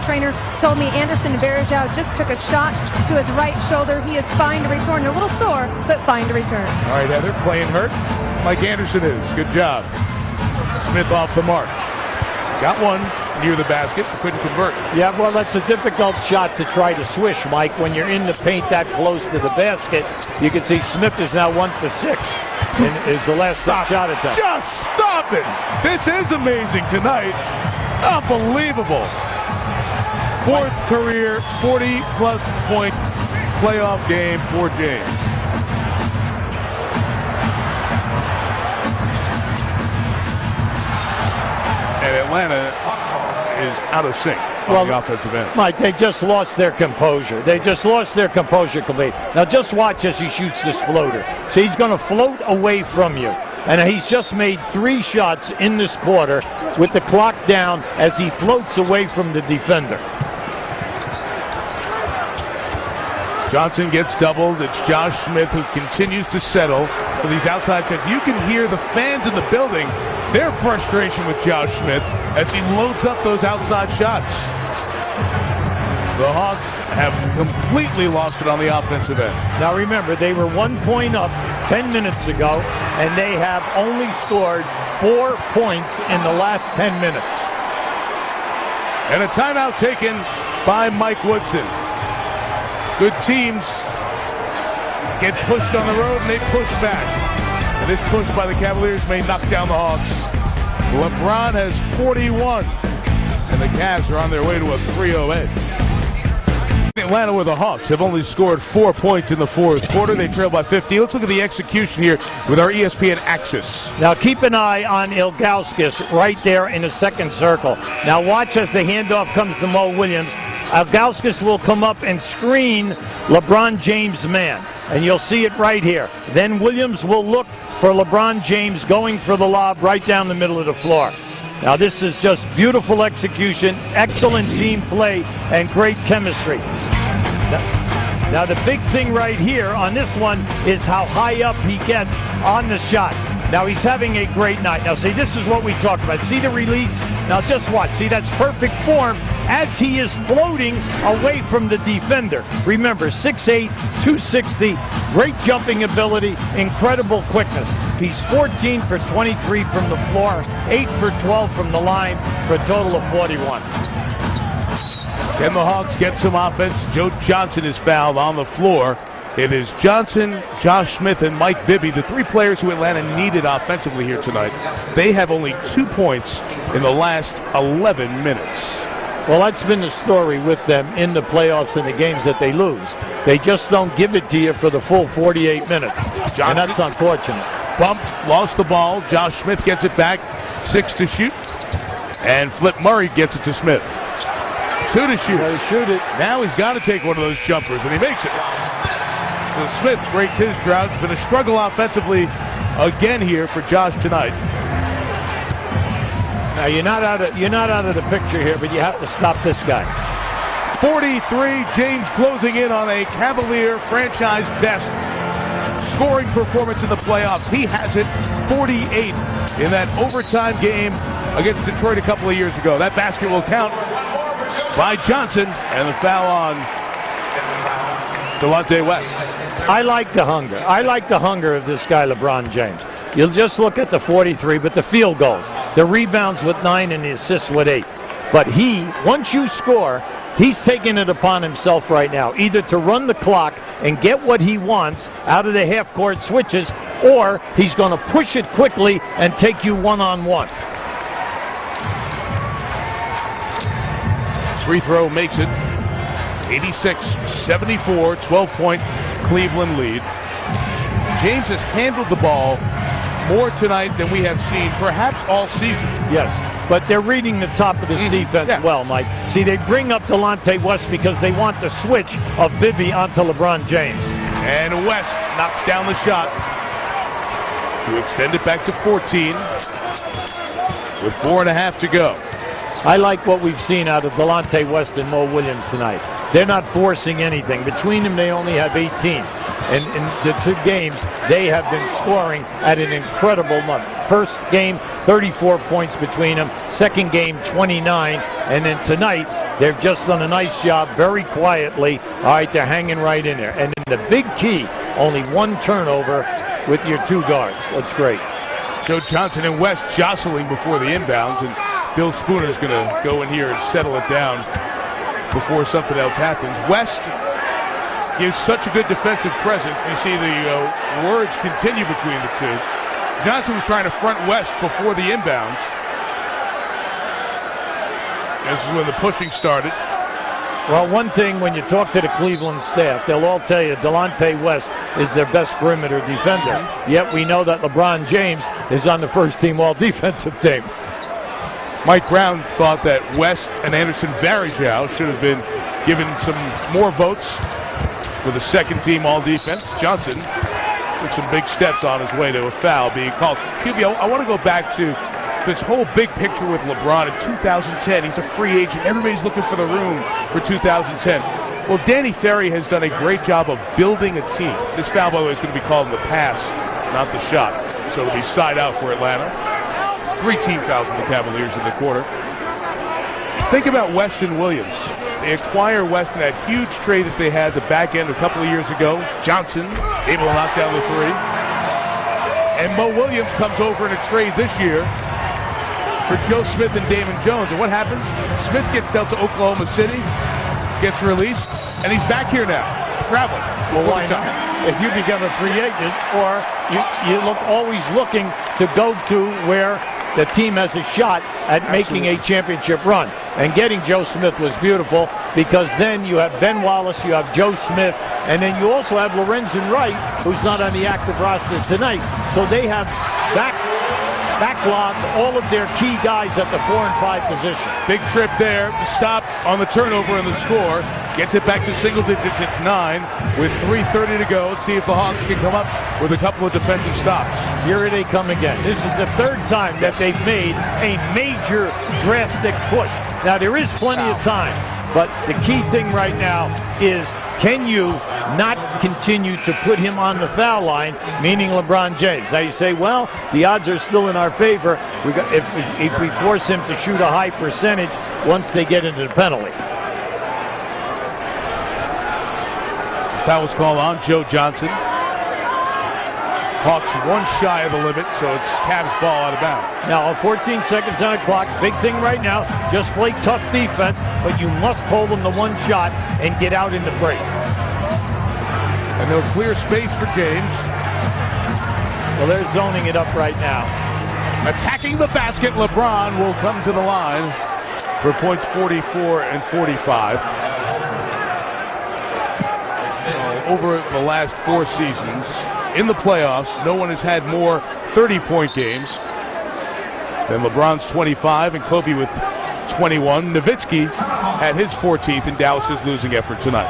trainer told me Anderson Varejao just took a shot to his right shoulder. He is fine to return. A little sore, but fine to return. All right, Heather, playing hurt. Mike Anderson is. Good job. Smith off the mark. Got one near the basket, couldn't convert. Yeah, well, that's a difficult shot to try to swish, Mike. When you're in the paint that close to the basket, you can see Smith is now 1 for 6. And is the last shot attempt. Just stop it! This is amazing tonight. Unbelievable. Fourth career 40-plus point playoff game for James. And Atlanta is out of sync on the offensive end. Mike, they just lost their composure. They just lost their composure completely. Now just watch as he shoots this floater. See, he's going to float away from you. And he's just made 3 shots in this quarter with the clock down as he floats away from the defender. Johnson gets doubled. It's Josh Smith who continues to settle for these outside shots. You can hear the fans in the building, their frustration with Josh Smith as he loads up those outside shots. The Hawks have completely lost it on the offensive end. Now remember, they were 1 point up 10 minutes ago, and they have only scored 4 points in the last 10 minutes. And a timeout taken by Mike Woodson. Good teams get pushed on the road and they push back. And this push by the Cavaliers may knock down the Hawks. LeBron has 41. And the Cavs are on their way to a 3-0 edge. Atlanta, where the Hawks have only scored 4 points in the fourth quarter. They trail by 50. Let's look at the execution here with our ESPN Axis. Now keep an eye on Ilgauskas right there in the second circle. Now watch as the handoff comes to Mo Williams. Ilgauskas will come up and screen LeBron James' man. And you'll see it right here. Then Williams will look for LeBron James going for the lob right down the middle of the floor. Now this is just beautiful execution, excellent team play, and great chemistry. Now the big thing right here on this one is how high up he gets on the shot. Now he's having a great night. Now see, this is what we talked about. See the release? Now just watch. See, that's perfect form as he is floating away from the defender. Remember, 6'8", 260, great jumping ability, incredible quickness. He's 14 for 23 from the floor, 8 for 12 from the line, for a total of 41. Can the Hawks get some offense? Joe Johnson is fouled on the floor. It is Johnson, Josh Smith, and Mike Bibby, the 3 players who Atlanta needed offensively here tonight. They have only 2 points in the last 11 minutes. Well, that's been the story with them in the playoffs and the games that they lose. They just don't give it to you for the full 48 minutes. And that's unfortunate. Bumped, lost the ball. Josh Smith gets it back, 6 to shoot. And Flip Murray gets it to Smith. 2 to shoot. Shoot it. Now he's got to take one of those jumpers, and he makes it. So Smith breaks his drought. It's been a struggle offensively again here for Josh tonight. Now you're not out of the picture here, but you have to stop this guy. 43, James closing in on a Cavalier franchise best scoring performance in the playoffs. He has it 48 in that overtime game against Detroit a couple of years ago. That basket will count by Johnson, and the foul on Delonte West. I like the hunger. I like the hunger of this guy, LeBron James. You'll just look at the 43, but the field goals, the rebounds with 9 and the assists with 8. But once you score, he's taking it upon himself right now, either to run the clock and get what he wants out of the half-court switches, or he's going to push it quickly and take you one-on-one. Free throw makes it 86-74, 12-point Cleveland lead. James has handled the ball more tonight than we have seen perhaps all season. Yes, but they're reading the top of this defense well, Mike. See, they bring up Delonte West because they want the switch of Bibby onto LeBron James. And West knocks down the shot to extend it back to 14 with 4.5 to go. I like what we've seen out of Delonte West and Mo Williams tonight. They're not forcing anything. Between them, they only have 18. And in the 2 games, they have been scoring at an incredible month. First game, 34 points between them. Second game, 29. And then tonight, they've just done a nice job very quietly. All right, they're hanging right in there. And then the big key, only one turnover with your two guards. That's great. Joe Johnson and West jostling before the inbounds, and Bill Spooner's going to go in here and settle it down before something else happens. West gives such a good defensive presence. You see the words continue between the two. Johnson was trying to front West before the inbounds. This is when the pushing started. Well, one thing, when you talk to the Cleveland staff, they'll all tell you Delonte West is their best perimeter defender. Yet we know that LeBron James is on the first-team all-defensive team. Mike Brown thought that West and Anderson Varejao should have been given some more votes for the second-team all-defense. Johnson took some big steps on his way to a foul being called. QB, I want to go back to this whole big picture with LeBron in 2010. He's a free agent. Everybody's looking for the room for 2010. Well, Danny Ferry has done a great job of building a team. This foul, by the way, is going to be called in the pass, not the shot. So it'll be side out for Atlanta. 3 team fouls for the Cavaliers in the quarter. Think about Weston Williams. They acquire West in that huge trade that they had the back end a couple of years ago. Johnson able to knock down the 3. And Mo Williams comes over in a trade this year for Joe Smith and Damon Jones. And what happens? Smith gets dealt to Oklahoma City, gets released, and he's back here now, traveling. Well, why not? If you become a free agent, or you always looking to go to where the team has a shot at making a championship run. And getting Joe Smith was beautiful, because then you have Ben Wallace, you have Joe Smith, and then you also have Lorenzen Wright, who's not on the active roster tonight. So they have backlogged all of their key guys at the 4 and 5 position. Big trip there. Stop on the turnover and the score. Gets it back to single digits. It's 9 with 3:30 to go. Let's see if the Hawks can come up with a couple of defensive stops. Here they come again. This is the 3rd time that they've made a major drastic push. Now, there is plenty of time, but the key thing right now is, can you not continue to put him on the foul line, meaning LeBron James? Now you say, well, the odds are still in our favor if we force him to shoot a high percentage once they get into the penalty. Foul was called on Joe Johnson. Hawks 1 shy of the limit, so it's Cavs ball out of bounds. Now, 14 seconds on the clock. Big thing right now, just play tough defense, but you must hold them to 1 shot and get out in the break. And they'll clear space for James. Well, they're zoning it up right now. Attacking the basket, LeBron will come to the line for points 44 and 45. Over the last 4 seasons, in the playoffs, no one has had more 30-point games than LeBron's 25 and Kobe with 21. Nowitzki had his 14th in Dallas's losing effort tonight.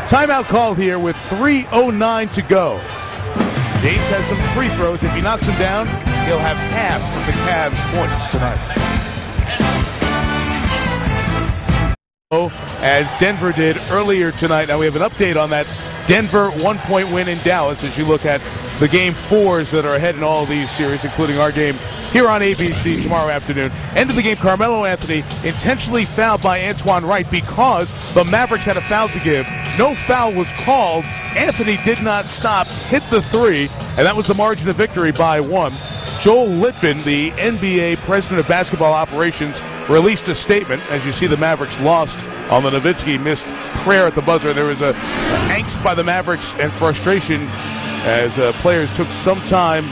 Timeout call here with 3:09 to go. James has some free throws. If he knocks them down, he'll have half of the Cavs' points tonight. As Denver did earlier tonight. Now we have an update on that Denver 1-point win in Dallas as you look at the game 4s that are ahead in all of these series, including our game here on ABC tomorrow afternoon. End of the game, Carmelo Anthony intentionally fouled by Antoine Wright because the Mavericks had a foul to give. No foul was called. Anthony did not stop, hit the 3, and that was the margin of victory by 1. Joel Litvin, the NBA president of basketball operations, released a statement as you see the Mavericks lost on the Nowitzki missed prayer at the buzzer. There was an angst by the Mavericks and frustration as players took some time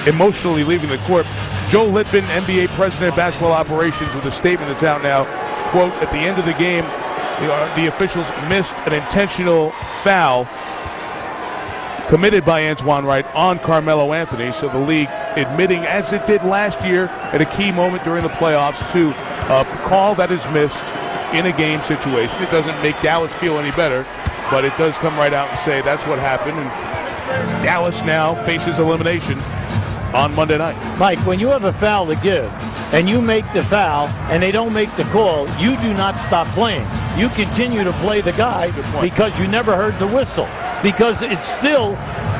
emotionally leaving the court. Joel Litvin, NBA president of basketball operations, with a statement that's out now, quote, at the end of the game, the officials missed an intentional foul committed by Antoine Wright on Carmelo Anthony. So the league admitting, as it did last year at a key moment during the playoffs, to a call that is missed in a game situation. It doesn't make Dallas feel any better, but it does come right out and say that's what happened. And Dallas now faces elimination on Monday night. Mike, when you have a foul to give and you make the foul and they don't make the call, you do not stop playing. You continue to play the guy because you never heard the whistle. Because it's still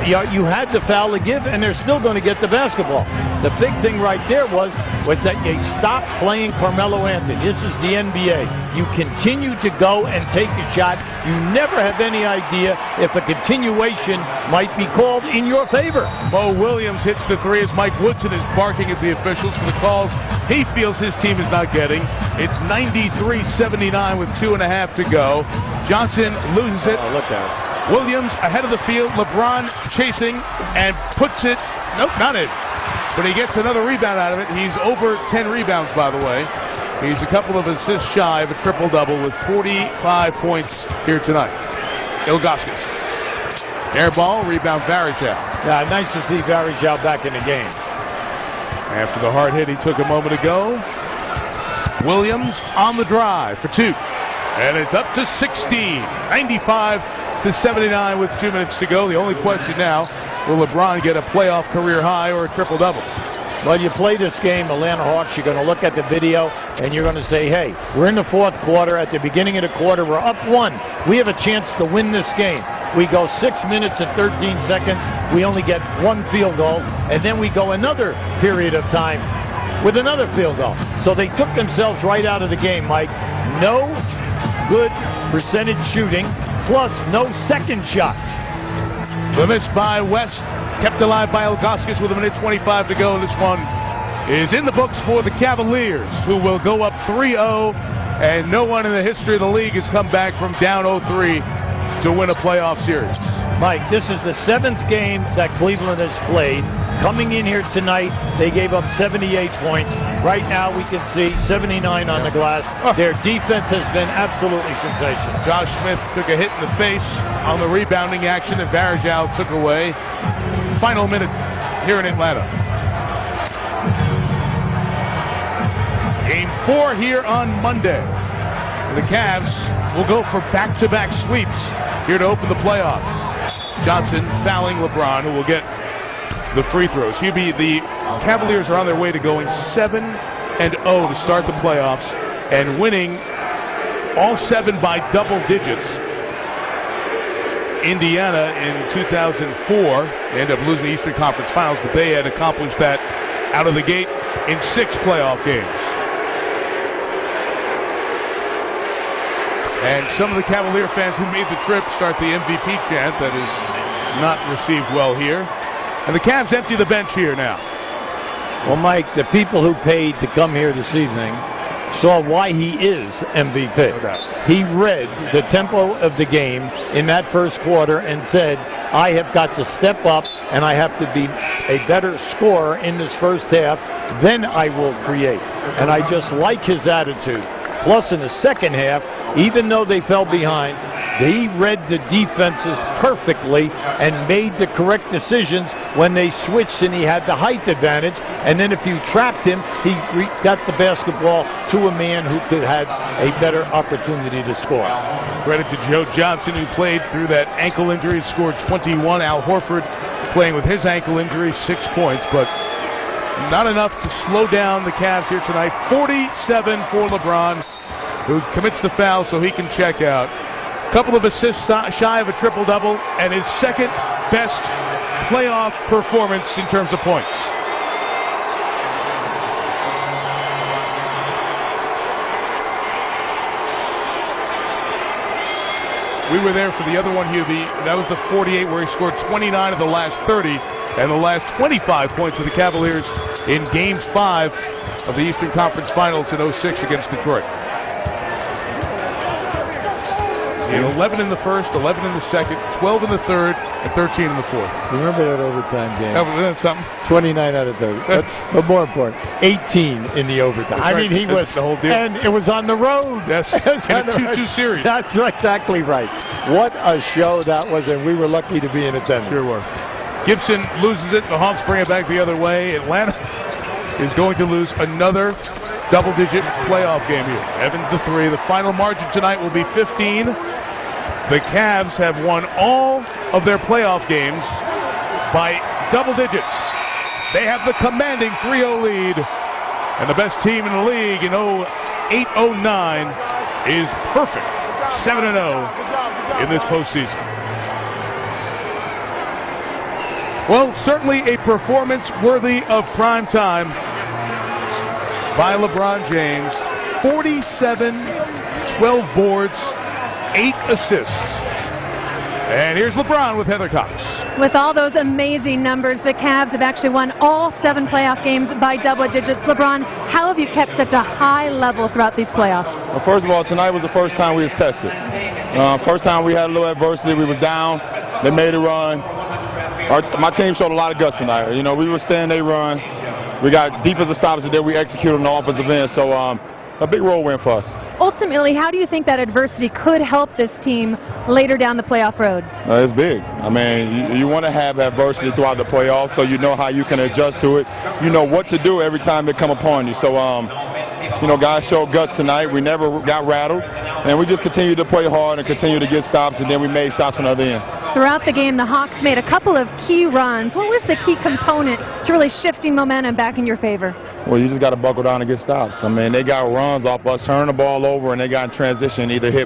you had the foul to give, and they're still going to get the basketball. The big thing right there was that they stopped playing Carmelo Anthony. This is the NBA. You continue to go and take a shot. You never have any idea if a continuation might be called in your favor. Mo Williams hits the three as Mike Woodson is barking at the officials for the calls he feels his team is not getting. It's 93-79 with 2.5 to go. Johnson loses it. Oh, look at it. Williams ahead of the field. LeBron chasing and puts it. Nope, not in. But he gets another rebound out of it. He's over 10 rebounds, by the way. He's a couple of assists shy of a triple-double with 45 points here tonight. Ilgauskas. Air ball, rebound Varejao. Yeah, nice to see Varejao back in the game. After the hard hit he took a moment ago, Williams on the drive for two. And it's up to 16. 95-79 with 2 minutes to go. The only question now, will LeBron get a playoff career high or a triple-double? Well, you play this game, Atlanta Hawks, you're going to look at the video, and you're going to say, hey, we're in the fourth quarter. At the beginning of the quarter, we're up 1. We have a chance to win this game. We go 6 minutes and 13 seconds. We only get 1 field goal, and then we go another period of time with another field goal. So they took themselves right out of the game, Mike. No good percentage shooting, plus no second shot. The miss by West, kept alive by Ilgauskas with 1:25 to go. This one is in the books for the Cavaliers, who will go up 3-0, and no one in the history of the league has come back from down 0-3 to win a playoff series. Mike, this is the 7th game that Cleveland has played. Coming in here tonight, they gave up 78 points. Right now, we can see 79 on the glass. Their defense has been absolutely sensational. Josh Smith took a hit in the face on the rebounding action that Varejao took away. Final minute here in Atlanta. Game 4 here on Monday. The Cavs will go for back-to-back sweeps here to open the playoffs. Johnson fouling LeBron, who will get the free throws. Hubie, the Cavaliers are on their way to going 7-0 to start the playoffs and winning all 7 by double digits. Indiana in 2004 ended up losing the Eastern Conference Finals, but they had accomplished that out of the gate in 6 playoff games. And some of the Cavalier fans who made the trip start the MVP chant that is not received well here. And the Cavs empty the bench here now. Well, Mike, the people who paid to come here this evening saw why he is MVP. He read the tempo of the game in that first quarter and said, I have got to step up and I have to be a better scorer in this first half, then I will create. And I just like his attitude. Plus, in the second half, even though they fell behind, he read the defenses perfectly and made the correct decisions when they switched and he had the height advantage. And then if you trapped him, he got the basketball to a man who could have a better opportunity to score. Credit to Joe Johnson, who played through that ankle injury, scored 21. Al Horford playing with his ankle injury, 6 points, but not enough to slow down the Cavs here tonight. 47 for LeBron, who commits the foul so he can check out. Couple of assists shy of a triple-double, and his second best playoff performance in terms of points. We were there for the other one, Hubie. That was the 48 where he scored 29 of the last 30 and the last 25 points of the Cavaliers in Game 5 of the Eastern Conference Finals in 06 against Detroit. In 11 in the first, 11 in the second, 12 in the third, and 13 in the fourth. Remember that overtime game? That's something. 29 out of 30. That's but more important, 18 in the overtime. I mean, he was the whole deal. And it was on the road. Yes, in a 2-2 series. That's exactly right. What a show that was, and we were lucky to be in attendance. Sure were. Gibson loses it. The Hawks bring it back the other way. Atlanta is going to lose another double-digit playoff game here. Evans the 3. The final margin tonight will be 15. The Cavs have won all of their playoff games by double digits. They have the commanding 3-0 lead, and the best team in the league in 08-09 is perfect, 7-0 in this postseason. Well, certainly a performance worthy of prime time by LeBron James. 47, 12 boards, 8 assists. And here's LeBron with Heather Cox. With all those amazing numbers, the Cavs have actually won all 7 playoff games by double digits. LeBron, how have you kept such a high level throughout these playoffs? Well, first of all, tonight was the first time we was tested. First time we had a little adversity. We was down. They made a run. My team showed a lot of guts tonight. You know, we withstand their run. We got defensive stops that we executed on the offensive end. So a big road win for us. Ultimately, how do you think that adversity could help this team later down the playoff road? It's big. I mean, you want to have adversity throughout the playoffs so you know how you can adjust to it. You know what to do every time they come upon you. So, you know, guys showed guts tonight. We never got rattled. And we just continued to play hard and continue to get stops, and then we made shots from the other end. Throughout the game, the Hawks made a couple of key runs. What was the key component to really shifting momentum back in your favor? Well, you just got to buckle down and get stops. I mean, they got runs off us, turning the ball over, and they got in transition, either hit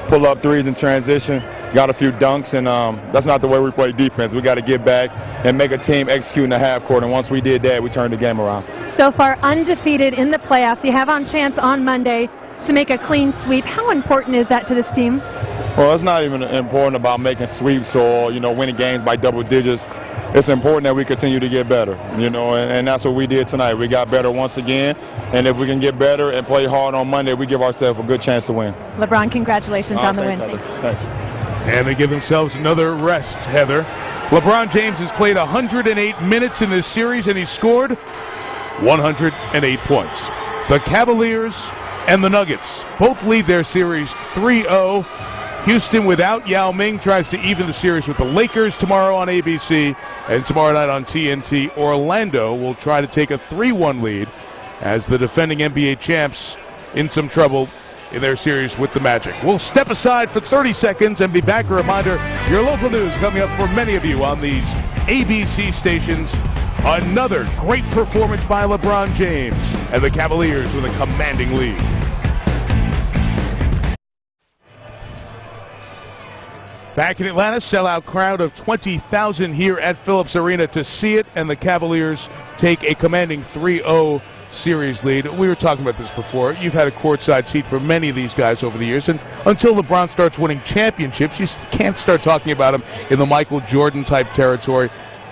pull-up threes in transition, got a few dunks, and that's not the way we play defense. We got to get back and make a team execute in the half court, and once we did that, we turned the game around. So far, undefeated in the playoffs. You have on chance on Monday to make a clean sweep. How important is that to this team? Well, it's not even important about making sweeps or, you know, winning games by double digits. It's important that we continue to get better, you know, and that's what we did tonight. We got better once again, and if we can get better and play hard on Monday, we give ourselves a good chance to win. LeBron, congratulations on the win. Thanks. And they give themselves another rest, Heather. LeBron James has played 108 minutes in this series, and he scored 108 points. The Cavaliers and the Nuggets both lead their series 3-0. Houston, without Yao Ming, tries to even the series with the Lakers tomorrow on ABC, and tomorrow night on TNT. Orlando will try to take a 3-1 lead as the defending NBA champs in some trouble in their series with the Magic. We'll step aside for 30 seconds and be back. A reminder, your local news coming up for many of you on these ABC stations. Another great performance by LeBron James and the Cavaliers with a commanding lead. Back in Atlanta, sellout crowd of 20,000 here at Phillips Arena to see it, and the Cavaliers take a commanding 3-0 series lead. We were talking about this before. You've had a courtside seat for many of these guys over the years, and until LeBron starts winning championships, you can't start talking about him in the Michael Jordan type territory.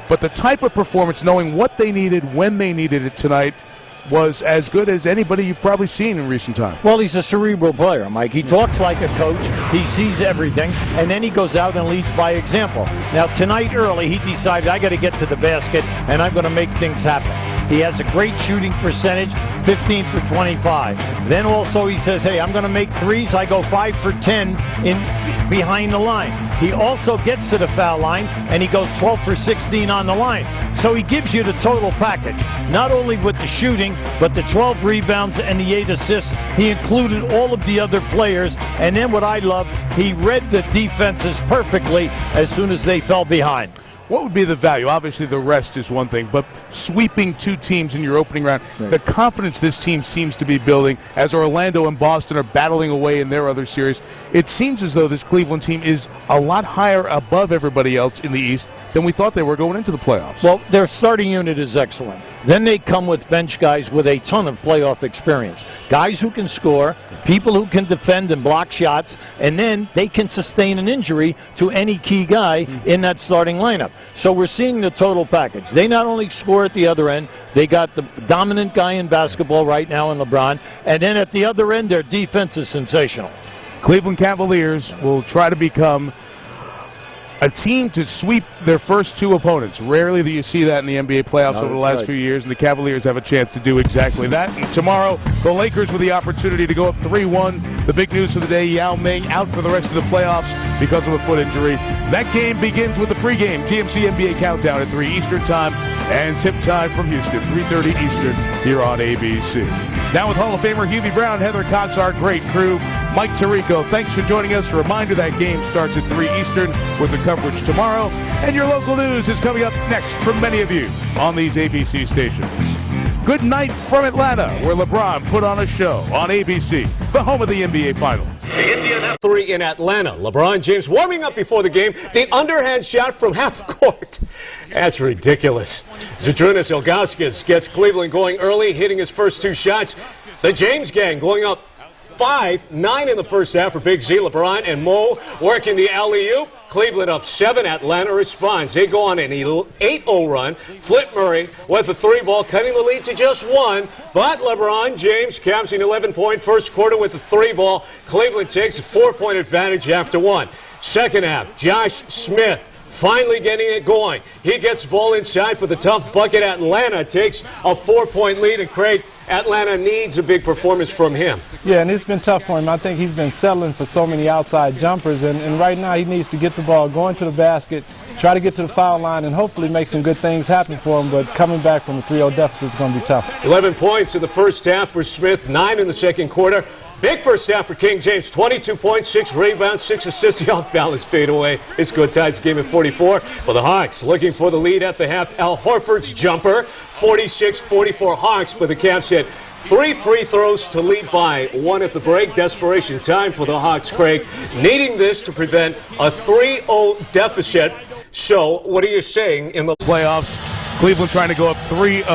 But the type of performance, knowing what they needed when they needed it tonight, was as good as anybody you've probably seen in recent times. Well, he's a cerebral player, Mike. He talks like a coach. He sees everything, and then he goes out and leads by example. Now, tonight early, he decided, I got to get to the basket, and I'm going to make things happen. He has a great shooting percentage, 15 for 25. Then also he says, hey, I'm going to make threes. I go 5 for 10 in behind the line. He also gets to the foul line, and he goes 12 for 16 on the line. So he gives you the total package, not only with the shooting, but the 12 rebounds and the 8 assists. He included all of the other players, and then what I love, he read the defenses perfectly as soon as they fell behind. What would be the value? Obviously, the rest is one thing, but sweeping 2 teams in your opening round, the confidence this team seems to be building as Orlando and Boston are battling away in their other series, it seems as though this Cleveland team is a lot higher above everybody else in the East than we thought they were going into the playoffs. Well, their starting unit is excellent. Then they come with bench guys with a ton of playoff experience. Guys who can score, people who can defend and block shots, and then they can sustain an injury to any key guy in that starting lineup. So we're seeing the total package. They not only score at the other end, they got the dominant guy in basketball right now in LeBron, and then at the other end, their defense is sensational. Cleveland Cavaliers will try to become a team to sweep their first 2 opponents. Rarely do you see that in the NBA playoffs over the last few years, and the Cavaliers have a chance to do exactly that. And tomorrow, the Lakers with the opportunity to go up 3-1. The big news of the day, Yao Ming out for the rest of the playoffs because of a foot injury. That game begins with the pregame TMC NBA Countdown at 3 Eastern Time and tip time from Houston, 3:30 Eastern here on ABC. Now with Hall of Famer Hubie Brown, Heather Cox, our great crew, Mike Tirico, thanks for joining us. A reminder that game starts at 3 Eastern with the coverage tomorrow, and your local news is coming up next from many of you on these ABC stations. Good night from Atlanta, where LeBron put on a show on ABC, the home of the NBA Finals. The Indianapolis 3 in Atlanta. LeBron James warming up before the game. The underhand shot from half court. That's ridiculous. Zydrunas Ilgauskas gets Cleveland going early, hitting his first 2 shots. The James gang going up 5-9 in the first half for Big Z. LeBron and Mo working the alley-oop. Cleveland up 7. Atlanta responds. They go on an 8-0 run. Flip Murray with the 3 ball, cutting the lead to just 1. But LeBron James caps an 11-point first quarter with the 3 ball. Cleveland takes a 4-point advantage after 1. Second half, Josh Smith finally getting it going. He gets the ball inside for the tough bucket. Atlanta takes a 4-point lead, and Craig, Atlanta needs a big performance from him. Yeah, and it's been tough for him. I think he's been settling for so many outside jumpers, and right now he needs to get the ball going to the basket, try to get to the foul line, and hopefully make some good things happen for him, but coming back from a 3-0 deficit is going to be tough. 11 points in the first half for Smith, 9 in the second quarter. Big first half for King James, 22 points, 6 rebounds, 6 assists. The off-balance fadeaway is good. Ties the game at 44. For the Hawks, looking for the lead at the half. Al Horford's jumper, 46-44 Hawks, but the Cavs hit 3 free throws to lead by 1 at the break. Desperation time for the Hawks, Craig, needing this to prevent a 3-0 deficit. So, what are you saying in the playoffs? Cleveland trying to go up 3-0.